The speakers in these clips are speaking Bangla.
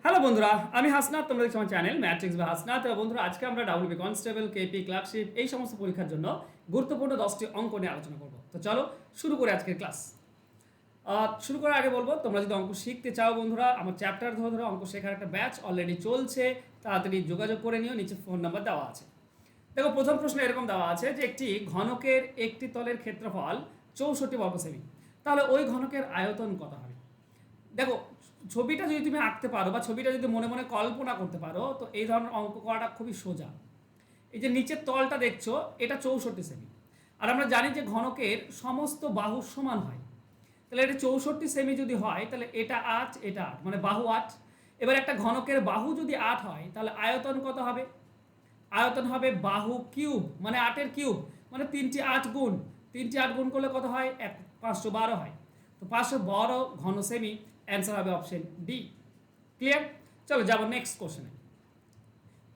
হ্যালো বন্ধুরা, আমি হাসনাত। তোমরা দেখছো আমার চ্যানেল ম্যাট্রিক্স বা হাসনাত। বন্ধুরা, আজকে আমরা ডাব্লিউবি কনস্টেবল, কেপি, ক্লার্কশিপ এই সমস্ত পরীক্ষার জন্য গুরুত্বপূর্ণ 10টি অঙ্ক নিয়ে আলোচনা করব। তো চলো শুরু করে আজকের ক্লাস। শুরু করার আগে বলবো, তোমরা যদি অঙ্ক শিখতে চাও বন্ধুরা, আমার চ্যাপ্টার ধরে ধরে অঙ্ক শেখার একটা ব্যাচ অলরেডি চলছে। তাড়াতাড়ি যোগাযোগ করে নিও, নিচে ফোন নাম্বার দেওয়া আছে। দেখো, প্রথম প্রশ্ন এরকম দেওয়া আছে যে একটি ঘনকের একটি তলের ক্ষেত্রফল 64 বর্গ সেমি, তাহলে ওই ঘনকের আয়তন কত হবে? দেখো, ছবিটা যদি তুমি আঁকতে পারো বা ছবিটা যদি মনে মনে কল্পনা করতে পারো, তো এই ধরনের অঙ্ক করাটা খুবই সোজা। এই যে নিচের তলটা দেখছো, এটা 64 সেমি, আর আমরা জানি যে ঘনকের সমস্ত বাহু সমান হয়। তাহলে এটা 64 সেমি যদি হয়, তাহলে এটা 8, এটা 8, মানে বাহু 8। এবার একটা ঘনকের বাহু যদি 8 হয়, তাহলে আয়তন কত হবে? আয়তন হবে বাহু কিউব, মানে 8-এর কিউব, মানে 3টি 8 গুণ, 3টি 8 গুণ করলে কত হয়? 512 হয়। তো 512 ঘন সেমি, অ্যান্সার হবে অপশন ডি। ক্লিয়ার? চলো যাবো নেক্সট কোশ্চেনে।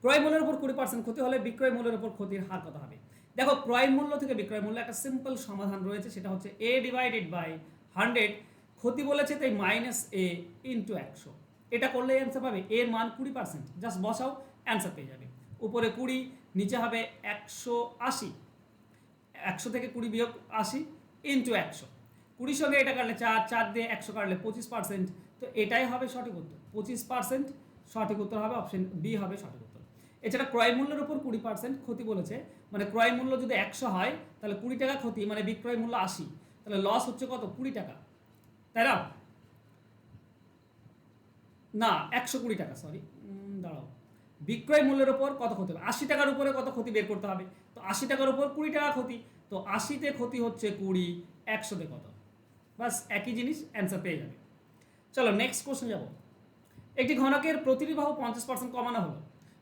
ক্রয় মূল্যের উপর 20% ক্ষতি হলে বিক্রয় মূল্যের উপর ক্ষতির হার কত হবে? দেখো, ক্রয় মূল্য থেকে বিক্রয় মূল্য একটা সিম্পল সমাধান রয়েছে, সেটা হচ্ছে a ডিভাইডেড বাই 100। ক্ষতি বলেছে তাই মাইনাস a ইন্টু 100। এটা করলে অ্যান্সার পাবে। এর মান 20%, জাস্ট বসাও, অ্যান্সার পেয়ে যাবে। উপরে 20, নিচে হবে 180। 100 থেকে 20 বিয়োগ 80 ইন্টু 100। 20 সঙ্গে এটা কাটলে 4, 4 দিয়ে 100 কাটলে 25%। তো এটাই হবে সঠিক উত্তর, 25%। সঠিক উত্তর হবে অপশন বি, হবে সঠিক উত্তর। এছাড়া ক্রয় মূল্যের উপর 20% ক্ষতি বলেছে, মানে ক্রয় মূল্য যদি 100 হয়, তাহলে 20 টাকা ক্ষতি, মানে বিক্রয় মূল্য 80, তাহলে লস হচ্ছে কত? 20 টাকা, তাই না? না, 120 টাকা, সরি, দাঁড়াও। বিক্রয় মূল্যের উপর কত ক্ষতি হবে? 80 টাকার উপরে কত ক্ষতি বের করতে হবে। তো 80 টাকার উপর 20 টাকা ক্ষতি, তো 80তে ক্ষতি হচ্ছে 20, 100তে কত? বাস একই জিনিস, অ্যান্সার পেয়ে যাবে। চলো নেক্সট কোশ্চেন যাব। একটি ঘনকের প্রতিটি বাহু 50% কমানো হলো।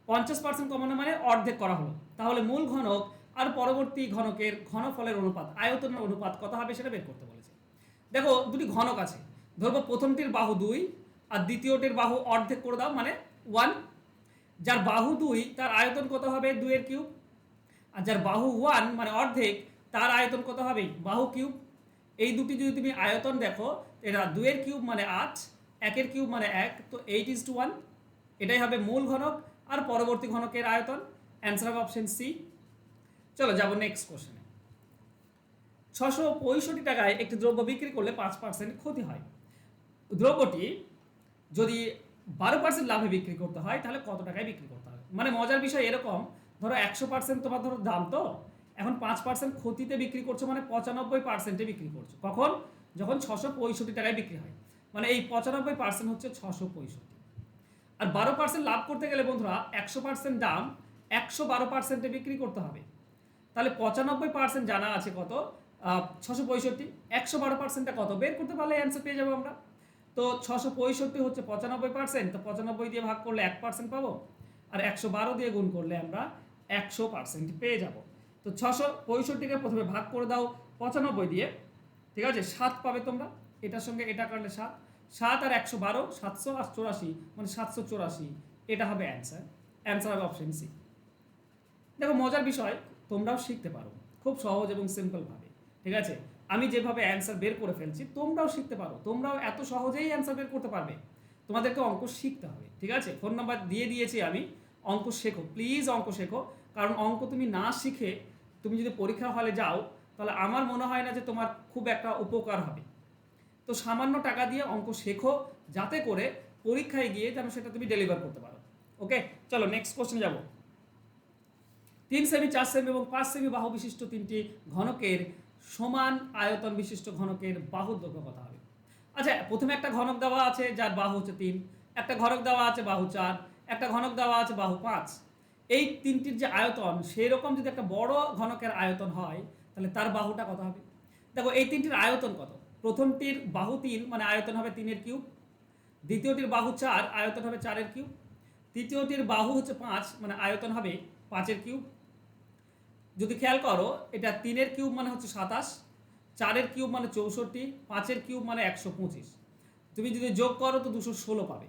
50% কমানো মানে অর্ধেক করা হলো, তাহলে মূল ঘনক আর পরবর্তী ঘনকের ঘনফলের অনুপাত, আয়তনের অনুপাত কত হবে সেটা বের করতে বলেছে। দেখো, দুটি ঘনক আছে, ধরবো প্রথমটির বাহু 2 আর দ্বিতীয়টির বাহু অর্ধেক করে দাও, মানে 1। যার বাহু 2 তার আয়তন কত হবে? 2 এর কিউব। আর যার বাহু 1 মানে অর্ধেক, তার আয়তন কত হবে? বাহু কিউব। এই দুটি যদি তুমি আয়তন দেখো, এটা 2 এর কিউব মানে 8, 1 এর কিউব মানে 1, তো 8:1। এটাই হবে মূল ঘনক আর পরবর্তী ঘনকের আয়তন, অ্যান্সার হবে অপশন সি। চলো যাবো নেক্সট কোশ্চেনে। 665 টাকায় একটি দ্রব্য বিক্রি করলে 5% ক্ষতি হয়। দ্রব্যটি যদি 12% লাভে বিক্রি করতে হয়, তাহলে কত টাকায় বিক্রি করতে হবে? মানে মজার বিষয় এরকম, ধরো 100% তোমার ধরো দাম, তো এখন 5% ক্ষতিতে বিক্রি করছো, মানে 95%-এ বিক্রি করছো। কখন? যখন 665 টাকায় বিক্রি হয়, মানে এই 95% হচ্ছে 665। আর 12% লাভ করতে গেলে বন্ধুরা 100% দাম 112%-এ বিক্রি করতে হবে। তাহলে 95% জানা আছে কত? 665। 112%টা কত বের করতে পারলে অ্যান্সার পেয়ে যাবো আমরা। তো 665 হচ্ছে 95%, তো 95 দিয়ে ভাগ করলে 1% পাবো, আর 112 দিয়ে গুণ করলে আমরা 100% পেয়ে যাব। তো 665কে প্রথমে ভাগ করে দাও 95 দিয়ে, ঠিক আছে, 7 পাবে তোমরা। এটার সঙ্গে এটা কাটলে 7, 7 আর 112, 784, মানে 784। এটা হবে অ্যান্সার, অ্যান্সার হবে অপশন সি। দেখো, মজার বিষয়, তোমরাও শিখতে পারো খুব সহজ এবং সিম্পলভাবে, ঠিক আছে? আমি যেভাবে অ্যান্সার বের করে ফেলছি, তোমরাও শিখতে পারো, তোমরাও এত সহজেই অ্যান্সার বের করতে পারবে। তোমাদেরকে অঙ্ক শিখতে হবে, ঠিক আছে? ফোন নাম্বার দিয়ে দিয়েছি আমি, অঙ্ক শেখো প্লিজ, অঙ্ক শেখো। কারণ অঙ্ক তুমি না শিখে তুমি যদি পরীক্ষা হলে যাও, তাহলে আমার মনে হয় না যে তোমার খুব একটা উপকার হবে। তো সামান্য টাকা দিয়ে অঙ্ক শেখো, যাতে করে পরীক্ষায় গিয়ে যেন সেটা তুমি ডেলিভার করতে পারো। ওকে, চলো নেক্সট কোশ্চেন যাবো। 3 সেমি, 4 সেমি এবং 5 সেমি বাহু বিশিষ্ট তিনটি ঘনকের সমান আয়তন বিশিষ্ট ঘনকের বাহুর দৈর্ঘ্য কত হবে? আচ্ছা, প্রথমে একটা ঘনক দেওয়া আছে যার বাহু হচ্ছে 3, একটা ঘনক দেওয়া আছে বাহু 4, একটা ঘনক দেওয়া আছে বাহু 5। এই তিনটির যে আয়তন, সেই রকম যদি একটা বড় ঘনকের আয়তন হয়, তাহলে তার বাহুটা কত হবে? দেখো, এই তিনটির আয়তন কত? প্রথমটির বাহু 3, মানে আয়তন হবে 3 এর কিউব। দ্বিতীয়টির বাহু 4, আয়তন হবে 4 এর কিউব। তৃতীয়টির বাহু হচ্ছে 5, মানে আয়তন হবে 5 এর কিউব। যদি খেয়াল করো, এটা 3 এর কিউব মানে হচ্ছে 27, 4 এর কিউব মানে 64, 5 এর কিউব মানে 125। তুমি যদি যোগ করো তো 216 পাবে।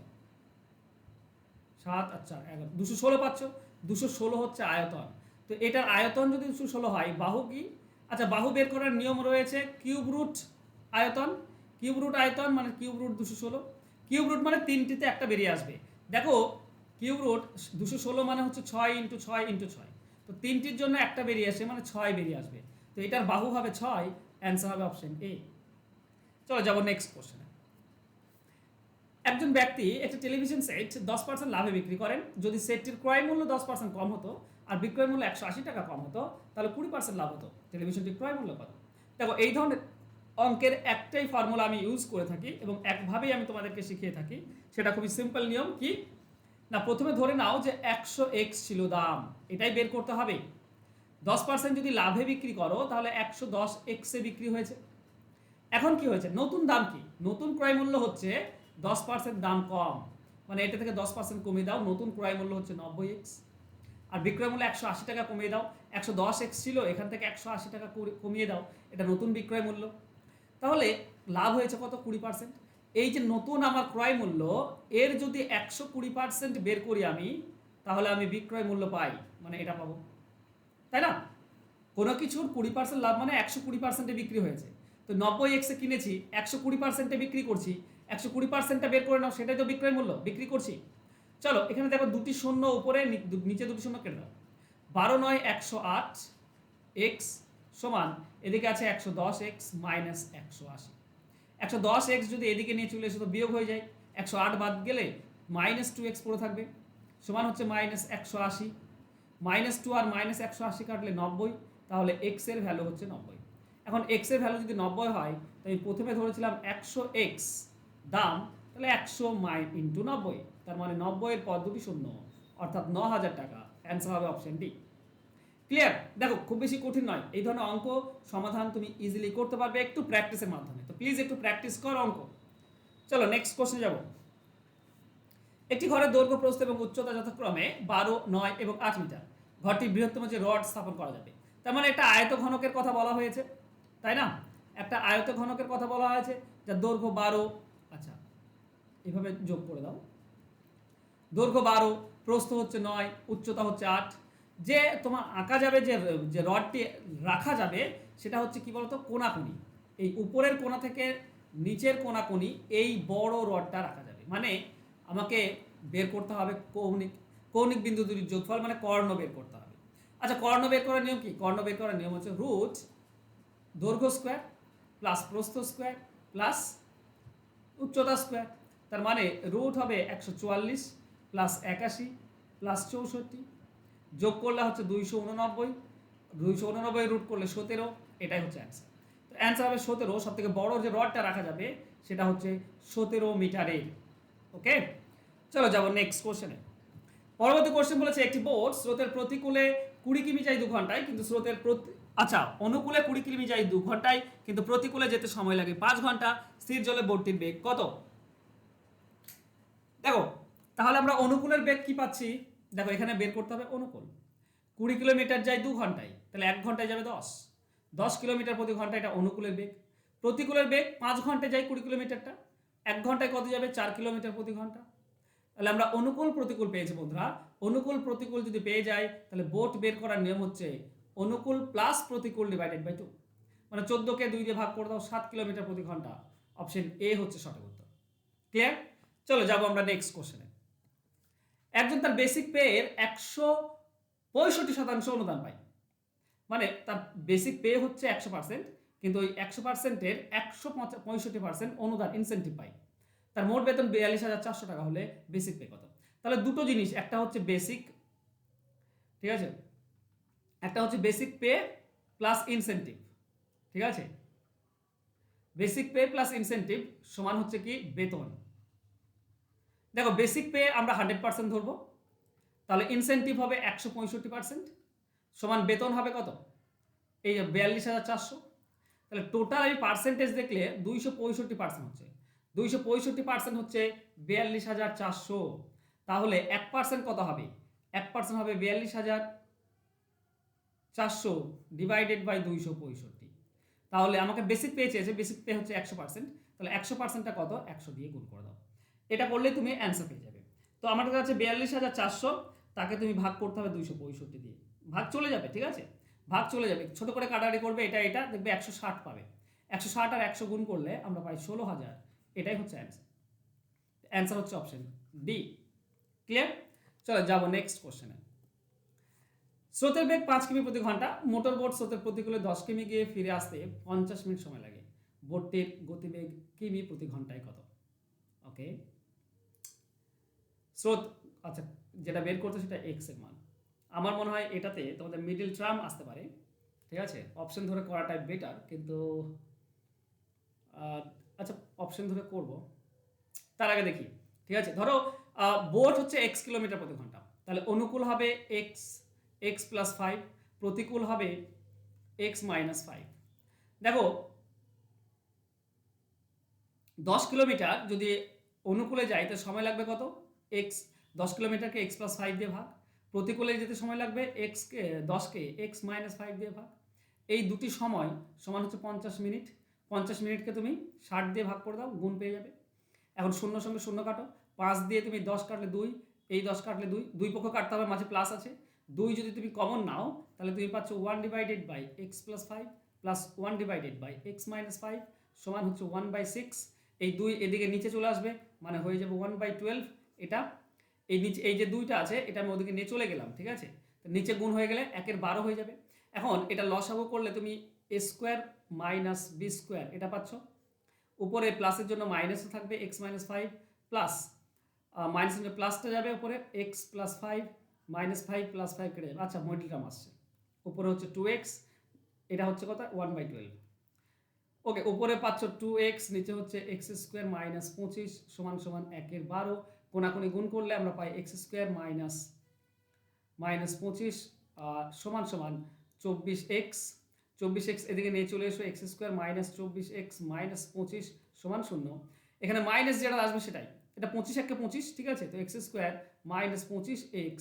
7 আর 4 11, 216 পাচ্ছ। 216 হচ্ছে আয়তন। তো এটার আয়তন যদি 216 হয়, বাহু কি? আচ্ছা, বাহু বের করার নিয়ম রয়েছে কিউব রুট আয়তন। কিউব রুট আয়তন মানে কিউব রুট 216। কিউব রুট মানে তিনটিতে একটা বেরিয়ে আসবে। দেখো কিউব রুট 216 মানে হচ্ছে 6 × 6 × 6, তো তিনটির জন্য একটা বেরিয়ে আসে মানে 6 বেরিয়ে আসবে, তো এটার বাহু হবে 6, অ্যান্সার হবে অপশন এ। চলো যাবো নেক্সট কোশ্চেনে। একজন ব্যক্তি একটা টেলিভিশন সেট 10% লাভে বিক্রি করেন। যদি সেটটির ক্রয় মূল্য 10% কম হতো আর বিক্রয় মূল্য 180 টাকা কম হতো, তাহলে 20% লাভ হতো। টেলিভিশনটির ক্রয় মূল্য কত? দেখো এই ধরনের অঙ্কের একটাই ফর্মুলা আমি ইউজ করে থাকি এবং একভাবেই আমি তোমাদেরকে শিখিয়ে থাকি, সেটা খুবই সিম্পল নিয়ম। কি না, প্রথমে ধরে নাও যে 100x ছিল দাম, এটাই বের করতে হবে। 10% যদি লাভে বিক্রি করো তাহলে 110x এ বিক্রি হয়েছে। এখন কি হয়েছে, নতুন দাম কি, নতুন ক্রয় মূল্য হচ্ছে 10% দাম কম, মানে এটা থেকে 10% কমিয়ে দাও, নতুন ক্রয় মূল্য হচ্ছে 90x। আর বিক্রয় মূল্য 180 টাকা কমিয়ে দাও, 110x ছিল, এখান থেকে 180 টাকা কমিয়ে দাও, এটা নতুন বিক্রয় মূল্য। তাহলে লাভ হয়েছে কত? 20%। এই যে নতুন আমার ক্রয় মূল্য, এর যদি 120% বের করি আমি, তাহলে আমি বিক্রয় মূল্য পাই, মানে এটা পাবো, তাই না? কোনো কিছুর 20% লাভ মানে 120%-এ বিক্রি হয়েছে। তো 90x-এ কিনেছি, 120%-এ বিক্রি করছি, 120%টা বের করে নাও, সেটাই তো বিক্রয় মূল্য, বিক্রি করছি। চলো এখানে দেখো দুটি শূন্য উপরে, নিচে দুটি শূন্য কেটে দাও। 12 × 9 = 108 x সমান এদিকে আছে 110x মাইনাস 180। 110x যদি এদিকে নিয়ে চলে এসে তো বিয়োগ হয়ে যায়, 108 বাদ গেলে -2x পড়ে থাকবে, সমান হচ্ছে -180। -2 আর -180 কাটলে 90, তাহলে x এর ভ্যালু হচ্ছে 90। এখন x এর ভ্যালু যদি 90 হয়, তো আমি প্রথমে ধরেছিলাম 100x দাম, তাহলে 100 × 90, তার মানে 90 এর পর দুটি শূন্য, অর্থাৎ 9000 টাকা। অ্যান্সার হবে অপশন ডি। ক্লিয়ার? দেখো খুব বেশি কঠিন নয়, এই ধরনের অঙ্ক সমাধান তুমি ইজিলি করতে পারবে একটু প্র্যাকটিসের মাধ্যমে। তো প্লিজ একটু প্র্যাকটিস করো অঙ্ক। চলো নেক্সট কোশ্চেনে যাব। একটি ঘরের দৈর্ঘ্য, প্রস্থ এবং উচ্চতা যথাক্রমে 12, 9 এবং 8 মিটার। ঘরটি বৃহত্তম যে রড স্থাপন করা যাবে, তার মানে একটা আয়ত ঘনকের কথা বলা হয়েছে, তাই না? একটা আয়ত ঘনকের কথা বলা হয়েছে, যার দৈর্ঘ্য 12, আচ্ছা এভাবে যোগ করে দাও, দৈর্ঘ্য 12, প্রস্থ হচ্ছে 9, উচ্চতা হচ্ছে 8। যে তোমার আঁকা যাবে, যে রডটি রাখা যাবে, সেটা হচ্ছে কি বলতো, কোনাকুনি। এই উপরের কোনা থেকে নিচের কোনাকুনি এই বড় রডটা রাখা যাবে, মানে আমাকে বের করতে হবে কৌণিক কৌণিক বিন্দু দুটির যোগফল, মানে কর্ণ বের করতে হবে। আচ্ছা কর্ণ বের করার নিয়ম কি? কর্ণ বের করার নিয়ম হচ্ছে রুট দৈর্ঘ্য স্কোয়ার প্লাস প্রস্থ স্কোয়ার প্লাস উচ্চতা স্কোয়ার, তার মানে রুট হবে 144 প্লাস 81 প্লাস 64, যোগ করলে হচ্ছে 289, 289 রুট করলে 17, এটাই হচ্ছে অ্যান্সার। তো অ্যান্সার হবে 17। সব থেকে বড় যে রডটা রাখা যাবে সেটা হচ্ছে 17 মিটারের। ওকে, চলো যাবো নেক্সট কোশ্চেনে। পরবর্তী কোশ্চেন বলেছে, একটি বোট স্রোতের প্রতিকূলে 20 কিমি যায় 2 ঘন্টায়, কিন্তু স্রোতের আচ্ছা অনুকূলে 20 কিমি যায় 2 ঘন্টায়, কিন্তু প্রতিকূলে যেতে সময় লাগে 5 ঘন্টা। স্থির জলে বোটটির বেগ কত? দেখো তাহলে আমরা অনুকূলের বেগ কি পাচ্ছি, দেখো এখানে বের করতে হবে অনুকূল। 20 কিলোমিটার যায় 2 ঘন্টায়, তাহলে 1 ঘন্টায় যাবে 10 কিলোমিটার প্রতি ঘন্টা, এটা অনুকূলের বেগ। প্রতিকূলের বেগ 5 ঘন্টায় যায় 20 কিলোমিটারটা, 1 ঘন্টায় কত যাবে? 4 কিলোমিটার প্রতি ঘন্টা। তাহলে আমরা অনুকূল প্রতিকূল পেয়েছি বন্ধুরা। অনুকূল প্রতিকূল যদি পেয়ে যাই, তাহলে বোট বের করার নিয়ম হচ্ছে অনুকূল প্লাস প্রতিকূল ডিভাইডেড বাই 2, মানে 14কে 2 দিয়ে ভাগ করে দাও, 7 কিলোমিটার প্রতি ঘন্টা। অপশন এ হচ্ছে সঠিক উত্তর। ক্লিয়ার? চলো যাবো আমরা নেক্সট কোশ্চেনে। একজন তার বেসিক পেয়ের 165% অনুদান পায়, মানে তার বেসিক পে হচ্ছে 100%, কিন্তু ওই 100%-এর 165% অনুদান ইনসেন্টিভ পায়। তার মোট বেতন 42,400 টাকা হলে বেসিক পে কত? তাহলে দুটো জিনিস, একটা হচ্ছে বেসিক, ঠিক আছে, একটা হচ্ছে বেসিক পে প্লাস ইনসেন্টিভ, ঠিক আছে। বেসিক পে প্লাস ইনসেন্টিভ সমান হচ্ছে কি বেতন। দেখো বেসিক পে আমরা 100% ধরবো, তাহলে ইনসেন্টিভ হবে 165%, সমান বেতন হবে কত? এই 42,400। তাহলে টোটাল আমি পার্সেন্টেজ দেখলে 265% হচ্ছে, 265% হচ্ছে 42,400। তাহলে 1% কত হবে? 1% হবে 42,400 ডিভাইডেড বাই 265। তাহলে আমাকে বেসিক পে চেয়েছে, বেসিক পে হচ্ছে 100%, তাহলে 100%টা কত? 100 দিয়ে গুণ করে দাও, এটা করলে তুমি অ্যান্সার পেয়ে যাবে। তো আমাদের কাছে 42,400, তাকে তুমি ভাগ করতে হবে 265 দিয়ে, ভাগ চলে যাবে, ঠিক আছে, ভাগ চলে যাবে, ছোট করে কাটাকাটি করবে, এটা এটা দেখবে 160 পাবে, 160 আর 100 গুণ করলে আমরা পাই 16,000, এটাই হচ্ছে অ্যান্সার। অ্যান্সার হচ্ছে অপশন ডি। ক্লিয়ার? চলো যাবো নেক্সট কোশ্চেনে। স্রোতের বেগ 5 কিমি প্রতি ঘন্টা, মোটর বোট স্রোতের প্রতিকূলে 10 কিমি গিয়ে ফিরে আসতে 50 মিনিট সময় লাগে, বোটটির গতিবেগ কিমি প্রতি ঘন্টায় কত? ওকে, স্রোত, আচ্ছা যেটা বের করতে সেটা এক্স এর মান। আমার মনে হয় এটাতে তোমাদের মিডল টার্ম আসতে পারে, ঠিক আছে, অপশন ধরে করাটাই বেটার, কিন্তু আচ্ছা অপশন ধরে করব। তার আগে দেখি, ঠিক আছে, ধরো বোট হচ্ছে এক্স কিলোমিটার প্রতি ঘন্টা, তাহলে অনুকূল হবে এক্স, এক্স প্লাস ফাইভ, প্রতিকূল হবে এক্স মাইনাস ফাইভ। দেখো 10 কিলোমিটার যদি অনুকূলে যায় তো সময় লাগবে কত? এক্স, 10 কিলোমিটারকে এক্স প্লাস ফাইভ দিয়ে ভাগ, প্রতিকূলে যেতে সময় লাগবে এক্সকে 10কে এক্স মাইনাস ফাইভ দিয়ে ভাগ, এই দুটি সময় সমান হচ্ছে 50 মিনিট। 50 মিনিটকে তুমি 60 দিয়ে ভাগ করে দাও, গুণ পেয়ে যাবে। এখন শূন্য সঙ্গে শূন্য কাটো, 5 দিয়ে তুমি 10 কাটলে 2, এই 10 কাটলে 2, দুই পক্ষ কাটতে হবে, মাঝে প্লাস আছে, 2 যদি তুমি কমন নাও তাহলে তুমি পাচ্ছ 1 divided by x plus five প্লাস 1 divided by x minus five সমান হচ্ছে 1/6। এই 2 এদিকে নিচে চলে আসবে, মানে হয়ে যাবে 1/12। এটা এই নিচে এই যে 2টা আছে এটা আমি ওদিকে নিয়ে চলে গেলাম, ঠিক আছে, তো নিচে গুণ হয়ে গেলে 1/12 হয়ে যাবে। এখন এটা লসাগু করলে তুমি এ স্কোয়ার মাইনাস বি স্কোয়ার এটা পাচ্ছ, উপরে প্লাসের জন্য মাইনাসও থাকবে এক্স মাইনাস ফাইভ প্লাস মাইনাসের জন্য প্লাসটা যাবে উপরে x plus five minus five plus five কেটে যাবে। আচ্ছা মিডল টার্ম আসছে, উপরে হচ্ছে 2x, এটা হচ্ছে কত 1/12। ওকে, উপরে পাচ্ছ 2x, নিচে হচ্ছে এক্স স্কোয়ার মাইনাস 25 সমান সমান 1/12, কোনাকুনি গুণ করলে আমরা পাই এক্স স্কোয়ার মাইনাস 25 সমান সমান 24x। 24x এদিকে নিয়ে চলে এসো, x square minus 24x minus 25 সমান 0। এখানে মাইনাস যেটা আসবে সেটাই, এটা 25 একে 25, ঠিক আছে, তো x square minus 25x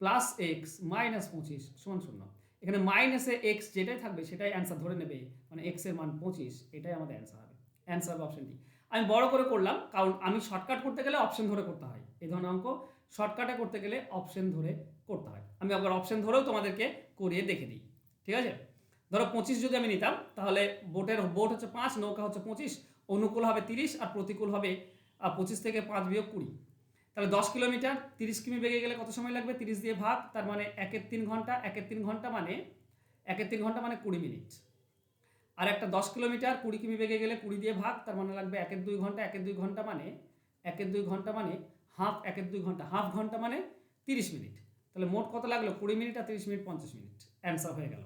plus x minus 25 সমান 0। এখানে মাইনাসে এক্স যেটাই থাকবে সেটাই অ্যান্সার ধরে নেবে, মানে এক্স এর মান 25, এটাই আমাদের অ্যান্সার হবে। অ্যান্সার হবে অপশন ডি। আমি বড় করে করলাম কারণ আমি শর্টকাট করতে গেলে অপশন ধরে করতে হয়, এই ধরনের অঙ্ক শর্টকাটে করতে গেলে অপশন ধরে করতে হয়। আমি আবার অপশন ধরেও তোমাদেরকে করিয়ে দেখে দিই, ঠিক আছে। ধরো 25 যদি আমি নিতাম তাহলে বোট হচ্ছে 5, নৌকা হচ্ছে 25, অনুকূল হবে 30 আর প্রতিকূল হবে 25 থেকে 5 বিয়োগ 20। তাহলে 10 কিলোমিটার 30 কিমি বেগে গেলে কত সময় লাগবে? 30 দিয়ে ভাগ, তার মানে 1/3 ঘন্টা, 1/3 ঘন্টা মানে 1/3 ঘন্টা মানে 20 মিনিট। আর একটা 10 কিলোমিটার 20 কিমি বেগে গেলে 20 দিয়ে ভাগ, তার মানে লাগবে 1/2 ঘন্টা, 1/2 ঘন্টা মানে 1/2 ঘন্টা মানে হাফ, 1/2 ঘন্টা হাফ ঘন্টা মানে 30 মিনিট। তাহলে মোট কত লাগলো? 20 মিনিট আর 30 মিনিট 50 মিনিট, অ্যান্সার হয়ে গেল,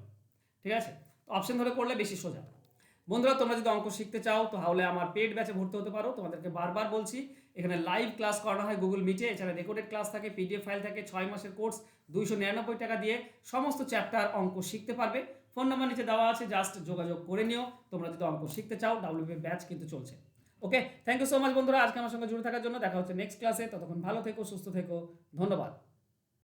ঠিক আছে। তো অপশন ধরে করলে বেশি সোজা। বন্ধুরা তোমরা যদি অঙ্ক শিখতে চাও তাহলে আমার পেড ব্যাচে ভর্তি হতে পারো। তোমাদেরকে বারবার বলছি এখানে লাইভ ক্লাস করানো হয় গুগল মিটে, এছাড়া রেকর্ডেড ক্লাস থাকে, পিডিএফ ফাইল থাকে, 6 মাসের কোর্স 299 টাকা দিয়ে সমস্ত চ্যাপ্টার অঙ্ক শিখতে পারবে। ফোন নাম্বার নিচে দেওয়া আছে, জাস্ট যোগাযোগ করে নিও তোমরা যদি অঙ্ক শিখতে চাও। ডাব্লিউপি ব্যাচ কিন্তু চলছে। ওকে, থ্যাংক ইউ সো মাচ বন্ধুরা আজকে আমার সঙ্গে জুড়ে থাকার জন্য। দেখা হচ্ছে নেক্সট ক্লাসে, ততক্ষণ ভালো থেকো, সুস্থ থেকো, ধন্যবাদ।